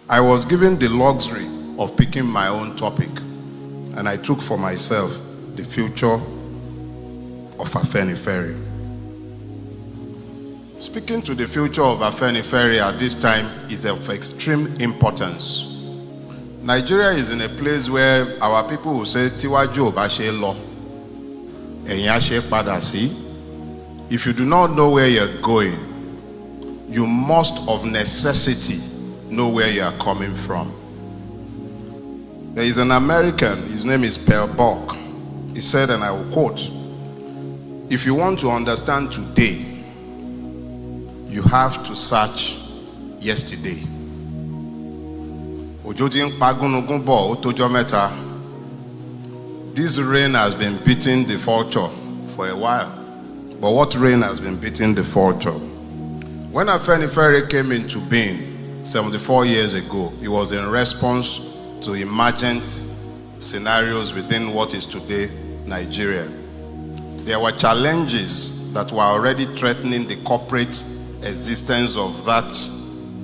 I was given the luxury of picking my own topic, and I took for myself the future of Afenifere. Speaking to the future of Afenifere at this time is of extreme importance. Nigeria is in a place where our people will say, Tiwaju ba se lo, eyin a se pada si. If you do not know where you're going, you must of necessity know where you are coming from. There is an American, his name is Per Buck. He said, and I will quote, if you want to understand today, you have to search yesterday. This rain has been beating the vulture for a while. But what rain has been beating the vulture? When Afenifere came into being 74 years ago, it was in response to emergent scenarios within what is today Nigeria. There were challenges that were already threatening the corporate existence of that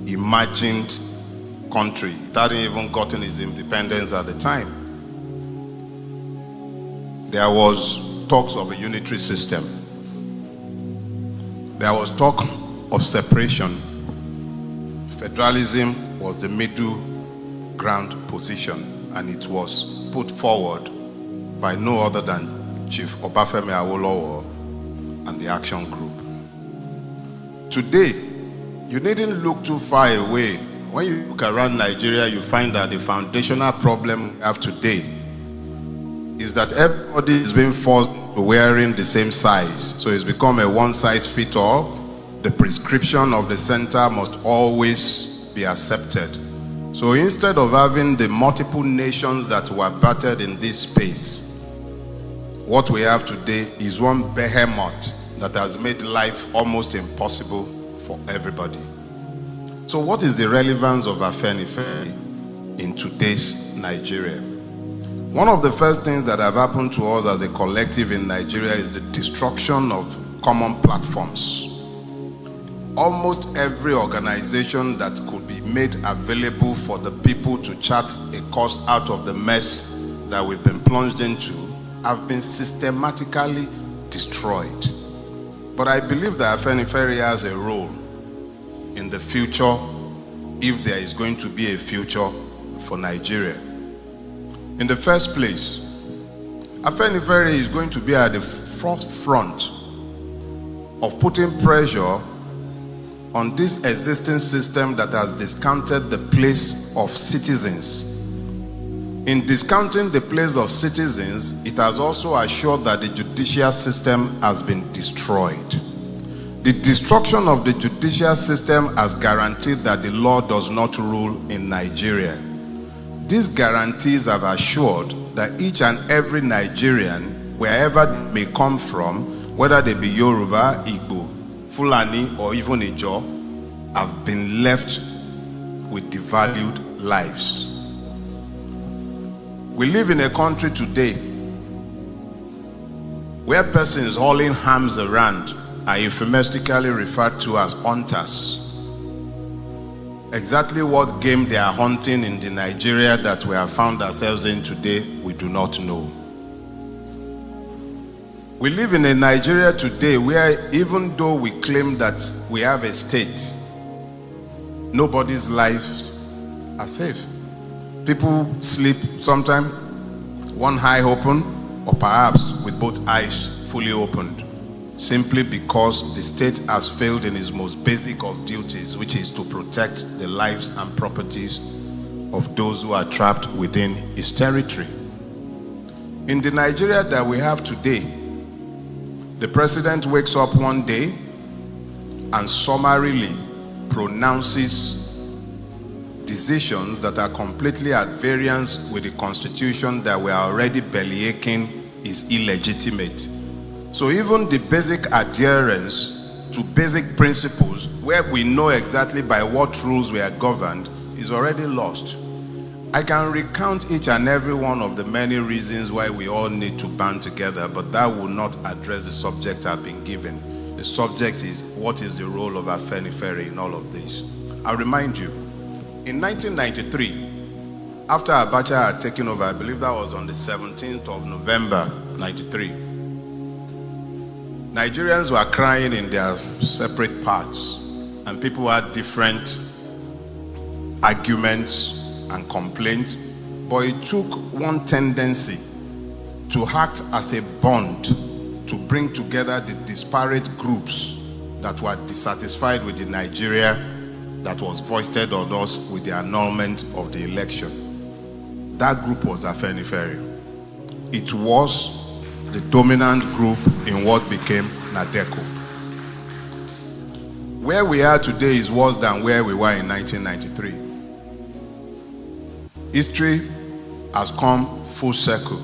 imagined country. It hadn't even gotten its independence at the time. There was talks of a unitary system. There was talk of separation. Federalism was the middle ground position, and it was put forward by no other than Chief Obafemi Awolowo and the Action Group. Today, you needn't look too far away. When you look around Nigeria, you find that the foundational problem we have today is that everybody is being forced to wearing the same size. So it's become a one-size-fits-all. The prescription of the center must always be accepted. So instead of having the multiple nations that were battered in this space, what we have today is one behemoth that has made life almost impossible for everybody. So what is the relevance of Afenifere in today's Nigeria? One of the first things that have happened to us as a collective in Nigeria is the destruction of common platforms. Almost every organization that could be made available for the people to chart a course out of the mess that we've been plunged into have been systematically destroyed. But I believe that Afenifere has a role in the future, if there is going to be a future for Nigeria. In the first place, Afenifere is going to be at the forefront of putting pressure on this existing system that has discounted the place of citizens. In discounting the place of citizens, it has also assured that the judicial system has been destroyed. The destruction of the judicial system has guaranteed that the law does not rule in Nigeria. These guarantees have assured that each and every Nigerian, wherever they may come from, whether they be Yoruba, Igbo, Fulani, or even Ijaw, have been left with devalued lives. We live in a country today where persons hauling arms around are euphemistically referred to as hunters. Exactly what game they are hunting in the Nigeria that we have found ourselves in today, we do not know. We live in a Nigeria today where even though we claim that we have a state, nobody's lives are safe. People sleep sometimes one eye open, or perhaps with both eyes fully opened, simply because the state has failed in its most basic of duties, which is to protect the lives and properties of those who are trapped within its territory. In the Nigeria that we have today, the president wakes up one day and summarily pronounces decisions that are completely at variance with the constitution that we are already bellyaching is illegitimate. So even the basic adherence to basic principles, where we know exactly by what rules we are governed, is already lost. I can recount each and every one of the many reasons why we all need to band together, but that will not address the subject I've been given. The subject is, what is the role of Afenifere in all of this? I'll remind you, In 1993, after Abacha had taken over, I believe that was on the 17th of November, 93, Nigerians were crying in their separate parts, and people had different arguments and complaints, but it took one tendency to act as a bond to bring together the disparate groups that were dissatisfied with the Nigeria that was foisted on us with the annulment of the election. That group was Afenifere. It was the dominant group in what became Nadeco. Where we are today is worse than where we were in 1993. History has come full circle.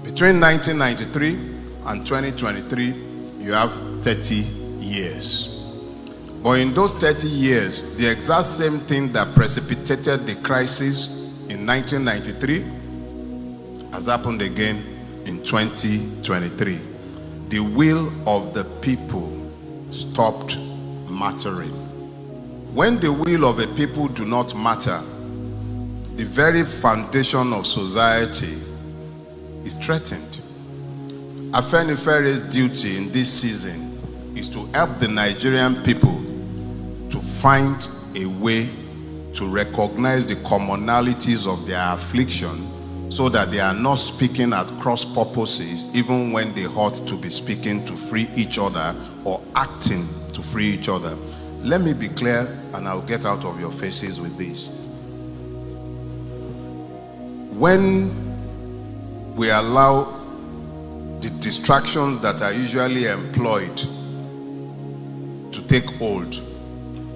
Between 1993 and 2023, you have 30 years. But in those 30 years, the exact same thing that precipitated the crisis in 1993 has happened again in 2023. The will of the people stopped mattering. When the will of a people do not matter, the very foundation of society is threatened. Afenifere's duty in this season is to help the Nigerian people to find a way to recognize the commonalities of their affliction, so that they are not speaking at cross purposes even when they ought to be speaking to free each other or acting to free each other. Let me be clear, and I'll get out of your faces with this. When we allow the distractions that are usually employed to take hold,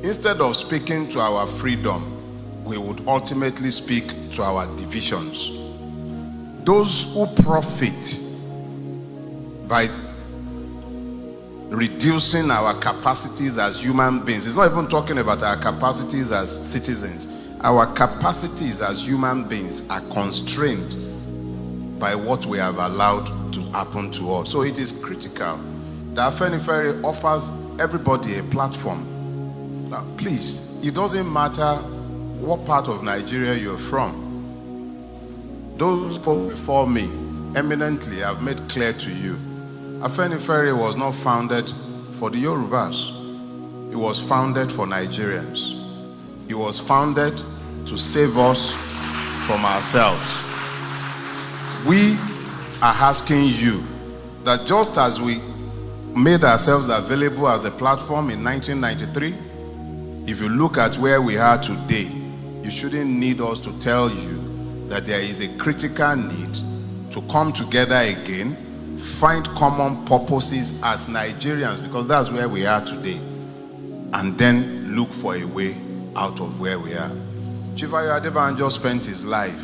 instead of speaking to our freedom, we would ultimately speak to our divisions. Those who profit by reducing our capacities as human beings, it's not even talking about our capacities as citizens. Our capacities as human beings are constrained by what we have allowed to happen to us. So it is critical that Afenifere offers everybody a platform. Now, please, it doesn't matter what part of Nigeria you're from. Those folk before me eminently have made clear to you, Afenifere was not founded for the Yorubas. It was founded for Nigerians. It was founded to save us from ourselves. We are asking you that just as we made ourselves available as a platform in 1993, if you look at where we are today, you shouldn't need us to tell you that there is a critical need to come together again, find common purposes as Nigerians, because that's where we are today, and then look for a way out of where we are. Chief Ayo Adebanjo spent his life,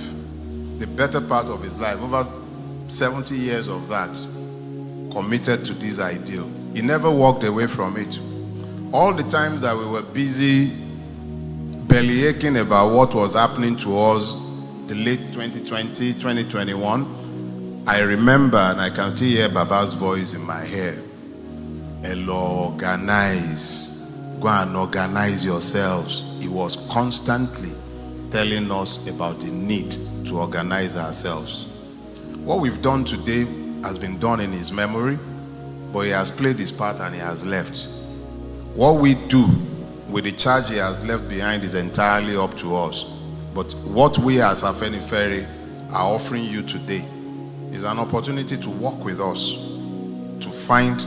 the better part of his life, over 70 years of that, committed to this ideal. He never walked away from it. All the times that we were busy bellyaching about what was happening to us, the late 2020, 2021, I remember, and I can still hear Baba's voice in my head. Hello, organize. Go and organize yourselves. He was constantly telling us about the need to organize ourselves. What we've done today has been done in his memory, but he has played his part and he has left. What we do with the charge he has left behind is entirely up to us. But what we as Afenifere are offering you today is an opportunity to work with us, to find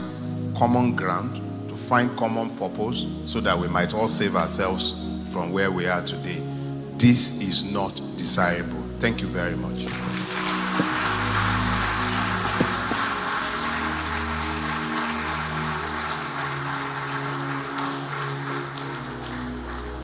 common ground, to find common purpose, so that we might all save ourselves from where we are today. This is not desirable. Thank you very much.